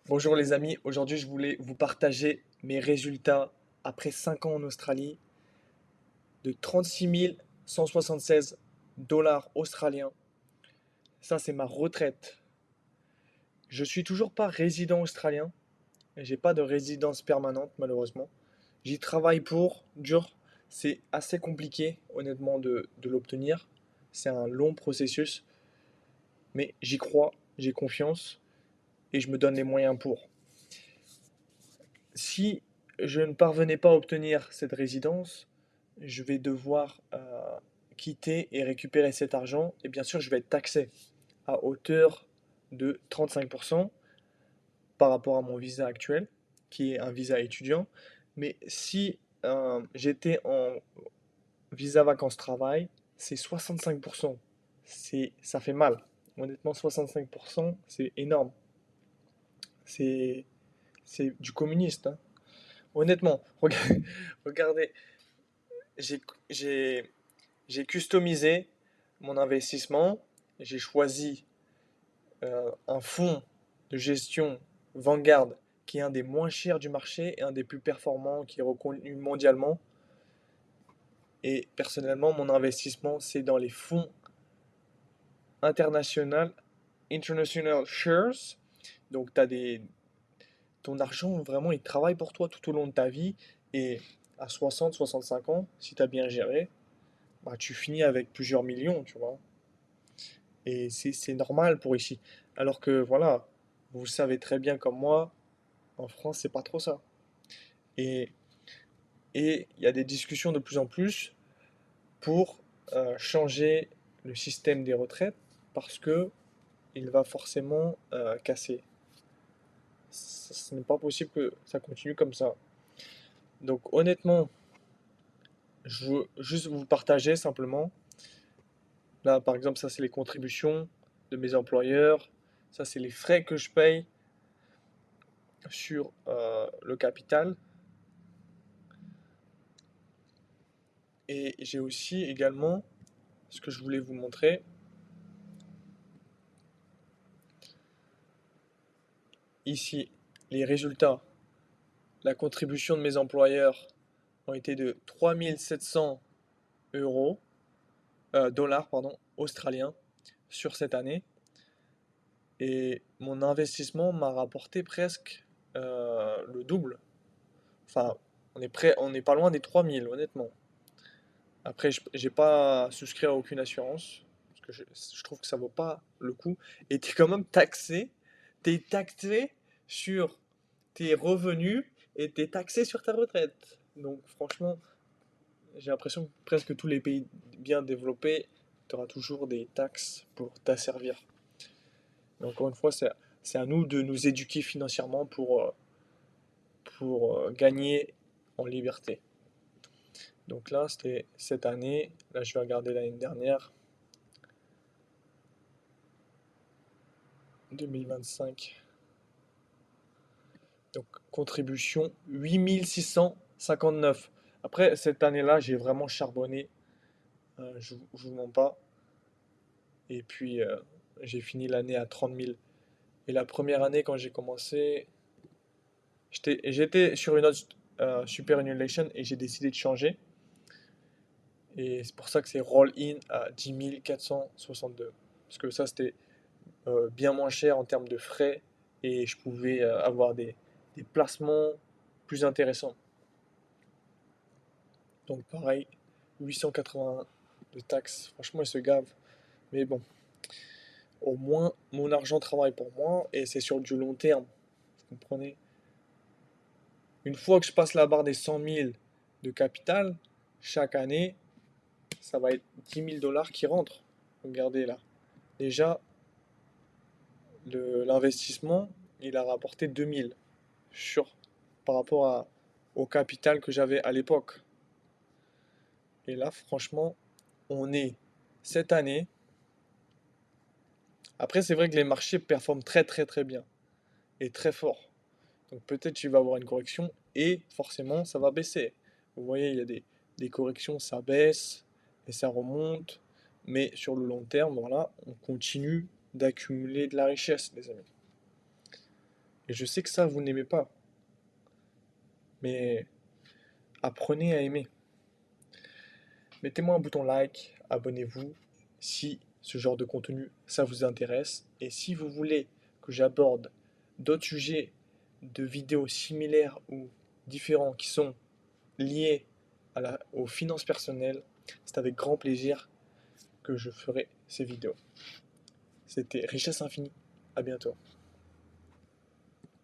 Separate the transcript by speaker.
Speaker 1: Bonjour les amis, aujourd'hui je voulais vous partager mes résultats après 5 ans en Australie de 36 176 dollars australiens. Ça c'est ma retraite. Je suis toujours pas résident australien, j'ai pas de résidence permanente malheureusement. J'y travaille pour, dur, c'est assez compliqué honnêtement de l'obtenir. C'est un long processus, mais j'y crois, j'ai confiance et je me donne les moyens pour. Si je ne parvenais pas à obtenir cette résidence, je vais devoir quitter et récupérer cet argent. Et bien sûr, je vais être taxé à hauteur de 35% par rapport à mon visa actuel, qui est un visa étudiant. Mais si j'étais en visa vacances-travail, c'est 65%. Ça fait mal. Honnêtement, 65%, c'est énorme. C'est, c'est du communiste, hein. Honnêtement, regardez, j'ai j'ai- j'ai customisé mon investissement. J'ai choisi un fonds de gestion Vanguard qui est un des moins chers du marché et un des plus performants qui est reconnu mondialement. Et personnellement, mon investissement, c'est dans les fonds international, international shares. Donc, ton argent, vraiment, il travaille pour toi tout au long de ta vie. Et à 60, 65 ans, si tu as bien géré, bah, tu finis avec plusieurs millions, tu vois. Et c'est normal pour ici. Alors que voilà, vous savez très bien comme moi, en France, c'est pas trop ça. Et et il y a des discussions de plus en plus pour changer le système des retraites parce que il va forcément casser. Ce n'est pas possible que ça continue comme ça. Donc honnêtement, je veux juste vous partager simplement. Là, par exemple, ça c'est les contributions de mes employeurs. Ça c'est les frais que je paye sur le capital. Et j'ai aussi également ce que je voulais vous montrer. Ici, les résultats. La contribution de mes employeurs ont été de 3700 euros, dollars, pardon, australiens sur cette année. Et mon investissement m'a rapporté presque le double. Enfin, on est pas loin des 3000, honnêtement. Après, j'ai pas souscrit à aucune assurance, parce que je trouve que ça vaut pas le coup. Et t'es quand même taxé, t'es taxé sur tes revenus et t'es taxé sur ta retraite. Donc franchement, j'ai l'impression que presque tous les pays bien développés, tu auras toujours des taxes pour t'asservir. Mais encore une fois, c'est à nous de nous éduquer financièrement pour gagner en liberté. Donc là, c'était cette année. Là, je vais regarder l'année dernière, 2025. Donc, contribution 8659. Après, cette année-là, j'ai vraiment charbonné. Je ne vous mens pas. Et puis, j'ai fini l'année à 30 000. Et la première année, quand j'ai commencé, j'étais sur une autre superannuation et j'ai décidé de changer. Et c'est pour ça que c'est roll-in à 10 462. Parce que ça, c'était bien moins cher en termes de frais et je pouvais avoir des placements plus intéressants. Donc pareil, 880 de taxes. Franchement, ils se gavent. Mais bon, au moins, mon argent travaille pour moi et c'est sur du long terme. Vous comprenez? Une fois que je passe la barre des 100 000 de capital, chaque année, ça va être 10 000 dollars qui rentrent. Regardez là. Déjà, l'investissement, il a rapporté 2000 sur, par rapport au capital que j'avais à l'époque. Et là, franchement, on est cette année. Après, c'est vrai que les marchés performent très très très bien et très fort. Donc peut-être tu vas avoir une correction et forcément ça va baisser. Vous voyez, il y a des corrections, ça baisse et ça remonte. Mais sur le long terme, voilà, on continue d'accumuler de la richesse, les amis. Et je sais que ça, vous n'aimez pas. Mais apprenez à aimer. Mettez-moi un bouton like, abonnez-vous si ce genre de contenu, ça vous intéresse. Et si vous voulez que j'aborde d'autres sujets de vidéos similaires ou différents qui sont liés aux finances personnelles, c'est avec grand plaisir que je ferai ces vidéos. C'était Richesse Infinie. À bientôt.